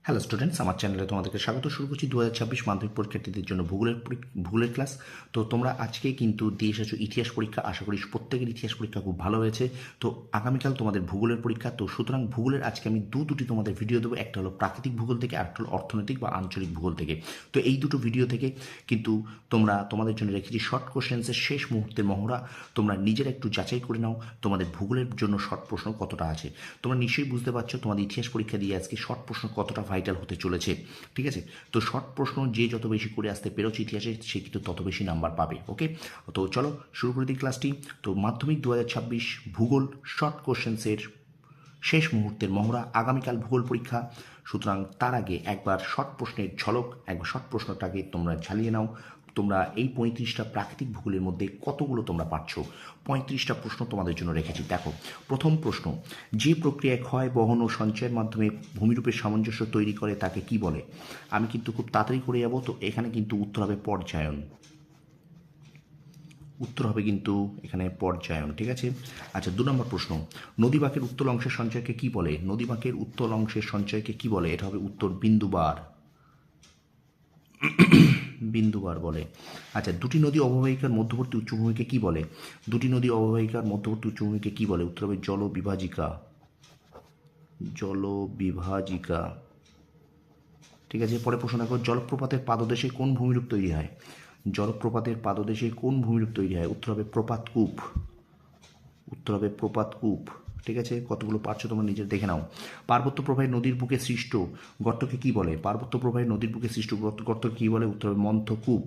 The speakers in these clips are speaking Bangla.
হ্যালো স্টুডেন্টস, আমার চ্যানেলে তোমাদেরকে স্বাগত। শুরু করছি 2026 মাধ্যমিক পরীক্ষার্থীদের জন্য ভূগোলের ক্লাস। তো তোমরা আজকে কিন্তু দিয়ে এসেছো ইতিহাস পরীক্ষা। আশা করি প্রত্যেকের ইতিহাস পরীক্ষা খুব ভালো হয়েছে। তো আগামীকাল তোমাদের ভূগোলের পরীক্ষা। তো সুতরাং ভূগোলের আজকে আমি দুটি তোমাদের ভিডিও দেবো। একটা হলো প্রাকৃতিক ভূগোল থেকে, আর একটা হলো অর্থনৈতিক বা আঞ্চলিক ভূগোল থেকে। তো এই দুটো ভিডিও থেকে কিন্তু তোমাদের জন্য রেখেছি শর্ট কোশ্চেন্সের শেষ মুহূর্তের মহড়া। তোমরা নিজেরা একটু যাচাই করে নাও তোমাদের ভূগোলের জন্য শর্ট প্রশ্ন কতটা আছে। তোমরা নিশ্চয়ই বুঝতে পারছো তোমাদের ইতিহাস পরীক্ষা দিয়ে আজকে শর্ট প্রশ্ন কতটা ভাইটাল হতে চলেছে। ঠিক আছে, তো শর্ট প্রশ্ন যে যত বেশি করে আসতে পেরেছে ইতিহাসে, সে কিন্তু তত বেশি নাম্বার পাবে। ওকে, তো চলো শুরু করে দিই ক্লাসটি। তো মাধ্যমিক 2026 ভূগোল শর্ট কোশ্চেন্সের শেষ মুহূর্তের মহড়া, আগামীকাল ভূগোল পরীক্ষা। সুতরাং তার আগে একবার শর্ট প্রশ্নের ঝলক, একবার শর্ট প্রশ্নটাকে তোমরা ঝালিয়ে নাও। তোমরা এই 35টা প্রাকৃতিক ভূগোলের মধ্যে কতগুলো তোমরা পাচ্ছো। 35টা প্রশ্ন তোমাদের জন্য রেখেছি। দেখো, প্রথম প্রশ্ন, যে প্রক্রিয়ায় ক্ষয়, বহন ও সঞ্চয়ের মাধ্যমে ভূমিরূপের সামঞ্জস্য তৈরি করে তাকে কি বলে? আমি কিন্তু খুব তাড়াতাড়ি করে যাব। তো এখানে কিন্তু উত্তর হবে পর্যায়ন। উত্তর হবে কিন্তু এখানে পর্যায়ন। ঠিক আছে। আচ্ছা, 2 নম্বর প্রশ্ন, নদীবাঁকের উত্তল অংশের সঞ্চয়কে কি বলে? নদীবাঁকের উত্তল অংশের সঞ্চয়কে কি বলে? এটা হবে উত্তর বিন্দুবার। বিন্দুবার বলে। আচ্ছা, দুটি নদী অববাহিকার মধ্যবর্তী উচ্চভূমিকে কি বলে? দুটি নদী অববাহিকার মধ্যবর্তী উচ্চভূমিকে কি বলে? উত্তর হবে জলবিভাজিকা। জলবিভাজিকা। ঠিক আছে, পরে প্রশ্ন দেখো, জলপ্রপাতের পাদদেশে কোন ভূমিরূপ তৈরি হয়? জলপ্রপাতের পাদদেশে কোন ভূমিরূপ তৈরি হয়? উত্তর হবে প্রপাতকূপ। উত্তর হবে প্রপাতকূপ। ঠিক আছে, কতগুলো পারছো তোমরা নিজে দেখে নাও। পার্বত্য প্রবাহে নদীর বুকে সৃষ্ট গর্তকে কি বলে? পার্বত্য প্রবাহে নদীর বুকে সৃষ্ট গর্তকে কি বলে? উত্তর হবে মন্থকূপ।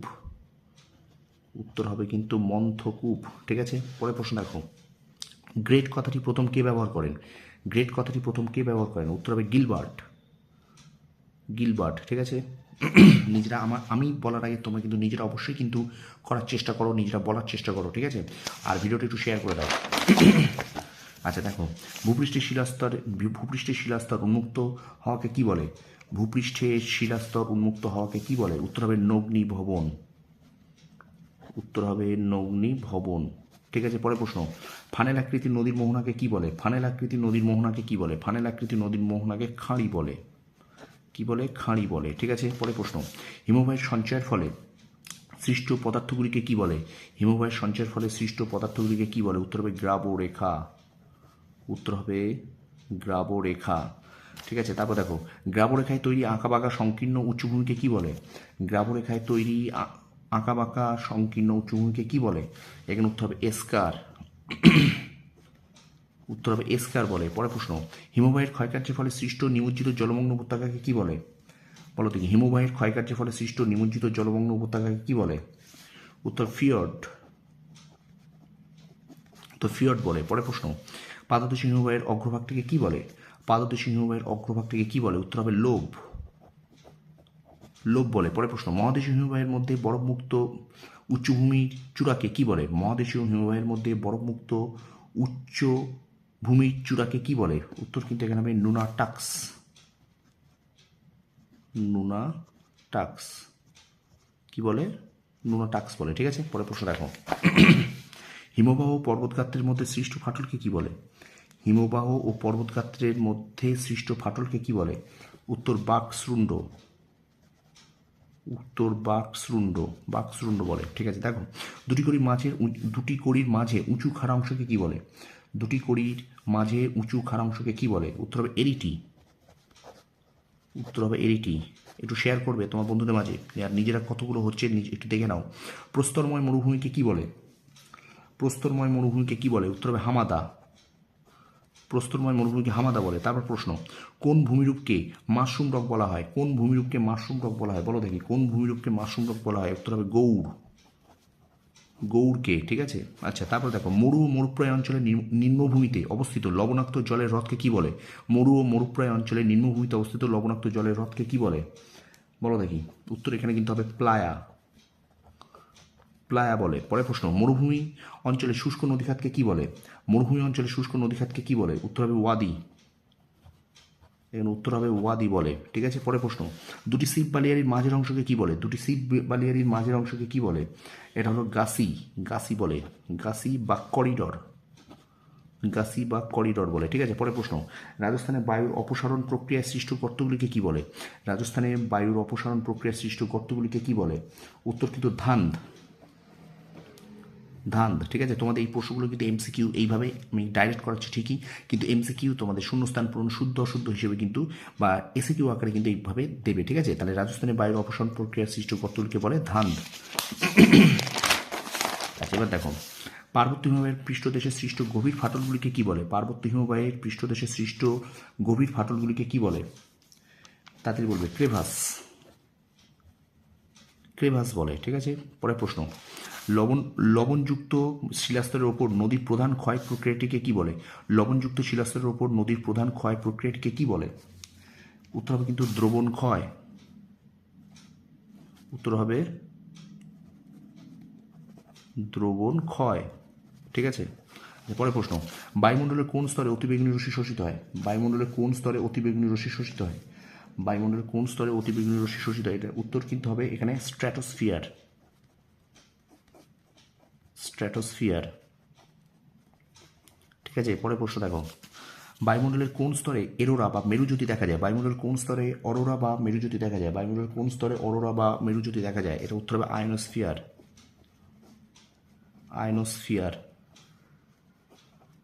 উত্তর হবে কিন্তু মন্থকূপ। ঠিক আছে, পরে প্রশ্ন দেখো, গ্রেট কথাটি প্রথম কে ব্যবহার করেন? গ্রেট কথাটি প্রথম কে ব্যবহার করেন? উত্তর হবে গিলবার্ট। গিলবার্ট। ঠিক আছে, নিজেরা আমি বলার আগে তোমরা কিন্তু নিজেরা অবশ্যই কিন্তু করার চেষ্টা করো, নিজেরা বলার চেষ্টা করো। ঠিক আছে, আর ভিডিওটা একটু শেয়ার করে দাও। আচ্ছা দেখো, ভূপৃষ্ঠের শিলাস্তর উন্মুক্ত হওয়াকে কি বলে? ভূপৃষ্ঠের শিলাস্তর উন্মুক্ত হওয়াকে কি বলে? উত্তর হবে নগ্নিভবন। উত্তর হবে নগ্নিভবন। ঠিক আছে, পরে প্রশ্ন, ফানেল আকৃতির নদীর মোহনাকে কি বলে? ফানেল আকৃতির নদীর মোহনাকে কি বলে? ফানেল আকৃতির নদীর মোহনাকে খাঁড়ি বলে। কি বলে? খাঁড়ি বলে। ঠিক আছে, পরে প্রশ্ন, হিমবাহের সঞ্চয়ের ফলে সৃষ্ট পদার্থগুলিকে কি বলে? হিমবাহের সঞ্চয়ের ফলে সৃষ্ট পদার্থগুলিকে কি বলে? উত্তর হবে গ্রাবরেখা। উত্তর হবে গ্রাবরেখা। ঠিক আছে, তারপর দেখো, গ্রাবরেখায় তৈরি আঁকাবাঁকা সংকীর্ণ উচ্চভূমিকে কি বলে? গ্রাবরেখায় তৈরি আঁকাবাঁকা সংকীর্ণ উচ্চভূমিকে কি বলে? এখানে উত্তর হবে এসকার। উত্তর হবে এসকার বলে। পরে প্রশ্ন, হিমবাহের ক্ষয়কার্যের ফলে সৃষ্ট নিমজ্জিত জলমগ্ন উপত্যকাকে কি বলে? বলো দেখি, হিমবাহের ক্ষয়কার্যের ফলে সৃষ্ট নিমজ্জিত জলমগ্ন উপত্যকাকে কি বলে? উত্তর ফিয়র্ড। তো ফিয়র্ড বলে। পরে প্রশ্ন, পাদদেশী হিমবাহের অগ্রভাগটিকে কি বলে? পাদদেশী হিমবাহের অগ্রভাগটিকে কি বলে? উত্তর হবে লোভ। লোভ বলে। পরে প্রশ্ন, মহাদেশীয় হিমবাহের মধ্যে বরফমুক্ত উচ্চভূমির চূড়াকে কি বলে? মহাদেশীয় হিমবাহের মধ্যে বরফমুক্ত উচ্চ ভূমির চূড়াকে কি বলে? উত্তর কিন্তু এখানে হবে নুনাটাক্স। নুনাটাক্স। কি বলে? নুনাটাক্স বলে। ঠিক আছে, পরে প্রশ্ন দেখো, হিমবাহ ও পর্বতগাত্রের মধ্যে সৃষ্ট ফাটলকে কি বলে? হিমবাহ ও পর্বতগাত্রের মধ্যে সৃষ্ট ফাটলকে কি বলে? উত্তর বাকশৃণ্ড। উত্তর বাকশৃণ্ড। বাকশৃণ্ড বলে। ঠিক আছে, দেখো, দুটি কড়ির মাঝে উঁচু খাড়া অংশকে কি বলে? দুটি কড়ির মাঝে উঁচু খাড়া অংশকে কি বলে? উত্তর হবে এরিটি। উত্তর হবে এরিটি। একটু শেয়ার করবে তোমার বন্ধুদের মাঝে, আর নিজেরা কতগুলো হচ্ছে একটু দেখে নাও। প্রস্তরময় মরুভূমিকে কি বলে? প্রস্তরময় মরুভূমিকে কি বলে? উত্তর হবে হামাদা। প্রস্তরময় মরুভূমিকে হামাদা বলে। তারপর প্রশ্ন, কোন ভূমিরূপকে মাশরুম রক বলা হয়? কোন ভূমিরূপকে মাশরুম রক বলা হয়? বলো দেখি, কোন ভূমিরূপকে মাশরুম রক বলা হয়? উত্তর হবে গৌড়। গৌড়কে। ঠিক আছে, আচ্ছা, তারপর দেখো, মরু ও মরুপ্রায় অঞ্চলের নিম্নভূমিতে অবস্থিত লবণাক্ত জলের হ্রদকে কি বলে? মরু ও মরুপ্রায় অঞ্চলের নিম্নভূমিতে অবস্থিত লবণাক্ত জলের হ্রদকে কি বলে? বলো দেখি, উত্তর এখানে কিন্তু হবে প্লায়া। প্লায়া বলে। পরে প্রশ্ন, মরুভূমি অঞ্চলে শুষ্ক নদীখাতকে কি বলে? মরুভূমি অঞ্চলে শুষ্ক নদীখাতকে কি বলে? উত্তর হবে ওয়াদি। এখানে উত্তর হবে ওয়াদি বলে। ঠিক আছে, পরে প্রশ্ন, দুটি সিপ বালিয়ারির মাঝের অংশকে কি বলে? দুটি সিপ বালিয়ারির মাঝের অংশকে কি বলে? এটা হলো গাসি। গাসি বলে। গাসি বা করিডর। গাসি বা করিডর বলে। ঠিক আছে, পরের প্রশ্ন, রাজস্থানে বায়ুর অপসারণ প্রক্রিয়ায় সৃষ্ট গর্তগুলিকে কি বলে? রাজস্থানে বায়ুর অপসারণ প্রক্রিয়ায় সৃষ্ট গর্তগুলিকে কি বলে? উত্তর কিন্তু ধান্দ। ধান্দ। ঠিক আছে, তোমাদের এই প্রশ্নগুলো কিন্তু এমসিকিউ এইভাবে আমি ডাইরেক্ট করাচ্ছি ঠিকই, কিন্তু এমসিকিউ তোমাদের শূন্যস্থান পূরণ শুদ্ধ অশুদ্ধ হিসেবে কিন্তু বা এসিকিউ আকারে কিন্তু এইভাবে দেবে। ঠিক আছে, তাহলে রাজস্থানে বায়ুর অপসারণ প্রক্রিয়ায় সৃষ্ট গর্তগুলিকে বলে ধান্দ। আচ্ছা, এবার দেখো, পার্বত্য হিমবাহের পৃষ্ঠদেশে সৃষ্ট গভীর ফাটলগুলিকে কি বলে? পার্বত্য হিমবাহের পৃষ্ঠদেশে সৃষ্ট গভীর ফাটলগুলিকে কি বলে? তাড়াতাড়ি বলবে। ক্রেভাস। ক্রেভাস বলে। ঠিক আছে, পরের প্রশ্ন, লবণযুক্ত শিলাস্তরের ওপর নদীর প্রধান ক্ষয় প্রক্রিয়াটিকে কি বলে? লবণযুক্ত শিলাস্তরের ওপর নদীর প্রধান ক্ষয় প্রক্রিয়াটিকে কি বলে? উত্তর হবে কিন্তু দ্রবণ ক্ষয়। উত্তর হবে দ্রবণ ক্ষয়। ঠিক আছে, পরের প্রশ্ন, বায়ুমণ্ডলের কোন স্তরে অতিবেগুনি রশ্মি শোষিত হয়? বায়ুমণ্ডলের কোন স্তরে অতিবেগুনি রশ্মি শোষিত হয়? বায়ুমণ্ডলের কোন স্তরে অতিবেগুনি রশ্মি শোষিত হয়? এটার উত্তর কিন্তু হবে এখানে স্ট্র্যাটোস্ফিয়ার। স্ট্র্যাটোস্ফিয়ার। ঠিক আছে, পরের প্রশ্ন দেখো, বায়ুমণ্ডলের কোন স্তরে এরোরা বা মেরুজ্যোতি দেখা যায়? বায়ুমণ্ডলের কোন স্তরে অরোরা বা মেরুজ্যোতি দেখা যায়? বায়ুমণ্ডলের কোন স্তরে অরোরা বা মেরুজ্যোতি দেখা যায়? এটা উত্তর হবে আয়নোস্ফিয়ার। আয়নোস্ফিয়ার।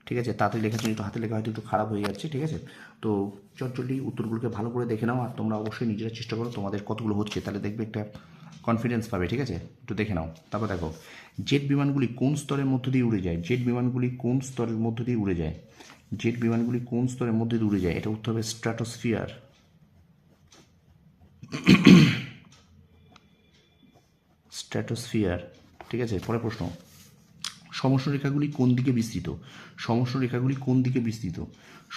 ঠিক আছে, তাড়াতাড়ি লেখার জন্য একটু হাতে লেখা হয়তো একটু খারাপ হয়ে যাচ্ছে। ঠিক আছে, তো চটজলদি উত্তরগুলোকে ভালো করে দেখে নাও, আর তোমরা অবশ্যই নিজেরা চেষ্টা করো তোমাদের কতগুলো হচ্ছে, তাহলে দেখবে একটা কনফিডেন্স পাবে। ঠিক আছে, একটু দেখে নাও। তারপর দেখো, জেট বিমানগুলি কোন স্তরের মধ্য দিয়ে উড়ে যায়? জেট বিমানগুলি কোন স্তরের মধ্য দিয়ে উড়ে যায়? জেট বিমানগুলি কোন স্তরের মধ্যে দিয়ে উড়ে যায়? এটা উত্তর হবে স্ট্র্যাটোস্ফিয়ার। স্ট্র্যাটোস্ফিয়ার। ঠিক আছে, পরের প্রশ্ন, সমষ্ণরেখাগুলি কোন দিকে বিস্তৃত? সমষ্ণরেখাগুলি কোন দিকে বিস্তৃত?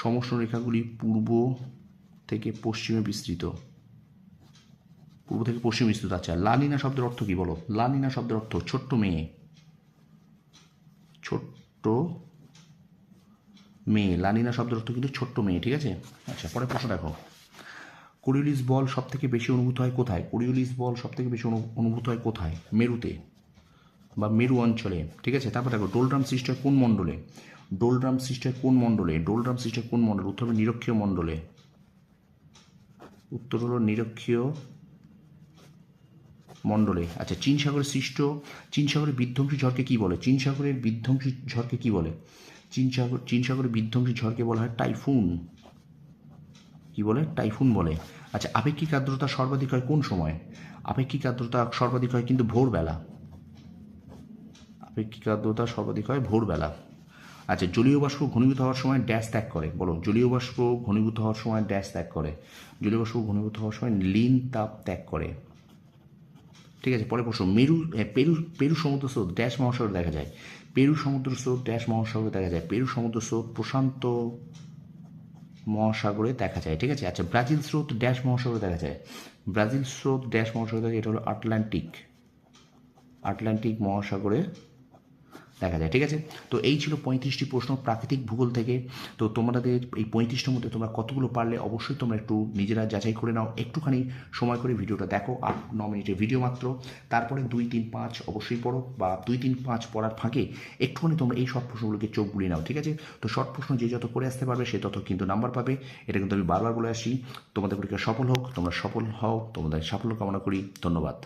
সমষ্ণরেখাগুলি পূর্ব থেকে পশ্চিমে বিস্তৃত। পূর্ব থেকে পশ্চিমে বিস্তৃত। আচ্ছা, লানিনা শব্দের অর্থ কি বলো? লানিনা শব্দের অর্থ ছোট্ট মেয়ে। ছোট্ট মেয়ে। লানিনা শব্দের অর্থ কিন্তু ছোট্ট মেয়ে। ঠিক আছে, আচ্ছা, পরের প্রশ্ন দেখো, কোরিওলিস বল সব থেকে বেশি অনুভূত হয় কোথায়? কোরিওলিস বল সব থেকে বেশি অনুভূত হয় কোথায়? মেরুতে বা মেরু অঞ্চলে। ঠিক আছে, তারপর দেখো, ডোলড্রাম সৃষ্টি হয় কোন মণ্ডলে? ডোলড্রাম সৃষ্টি হয় কোন মণ্ডলে? ডোলড্রাম সৃষ্টি হয় কোন মণ্ডলে? উত্তর হবে নিরক্ষীয় মণ্ডলে। উত্তর হলো নিরক্ষীয় মণ্ডলে। আচ্ছা, চীন সাগরের বিধ্বংসী ঝড়কে কি বলে? চীন সাগরের বিধ্বংসী ঝড়কে কি বলে? চীন সাগরের বিধ্বংসী ঝড়কে বলা হয় টাইফুন। কি বলে? টাইফুন বলে। আচ্ছা, আপেক্ষিক আর্দ্রতা সর্বাধিক হয় কোন সময়? আপেক্ষিক আর্দ্রতা সর্বাধিক হয় কিন্তু ভোরবেলা। আপেক্ষিক আর্দ্রতা সর্বাধিক হয় ভোরবেলা। আচ্ছা, জলীয় বাষ্প ঘনীভূত হওয়ার সময় ড্যাশ ত্যাগ করে? বলো, জলীয় বাষ্প ঘনীভূত হওয়ার সময় ড্যাশ ত্যাগ করে? জলীয় বাষ্প ঘনীভূত হওয়ার সময় লীন তাপ ত্যাগ করে। ঠিক আছে, পরে প্রশ্ন, পেরু সমুদ্র স্রোত ড্যাশ মহাসাগরে দেখা যায়? পেরু সমুদ্র স্রোত ড্যাশ মহাসাগরে দেখা যায়? পেরু সমুদ্র স্রোত প্রশান্ত মহাসাগরে দেখা যায়। ঠিক আছে, আচ্ছা, ব্রাজিল স্রোত ড্যাশ মহাসাগরে দেখা যায়? ব্রাজিল স্রোত ড্যাশ মহাসাগরে দেখা যায়? এটা হলো আটলান্টিক মহাসাগরে দেখা যায়। ঠিক আছে, তো এই ছিল 35টি প্রশ্ন প্রাকৃতিক ভূগোল থেকে। তো তোমাদের এই 35টার মধ্যে তোমরা কতগুলো পারলে অবশ্যই তোমরা একটু নিজেরা যাচাই করে নাও, একটুখানি সময় করে ভিডিওটা দেখো, 8-9 মিনিটের ভিডিও মাত্র। তারপরে 2-3-5 অবশ্যই পড়ো, বা 2-3-5 পড়ার ফাঁকে একটুখানি তোমরা এই শর্ট প্রশ্নগুলোকে চোখ বুলিয়ে নাও। ঠিক আছে, তো শর্ট প্রশ্ন যে যত করে আসতে পারবে সে তত কিন্তু নাম্বার পাবে, এটা কিন্তু আমি বারবার বলে আসি। তোমাদের পরীক্ষা সফল হোক, তোমরা সফল হও, তোমাদের সাফল্য কামনা করি। ধন্যবাদ।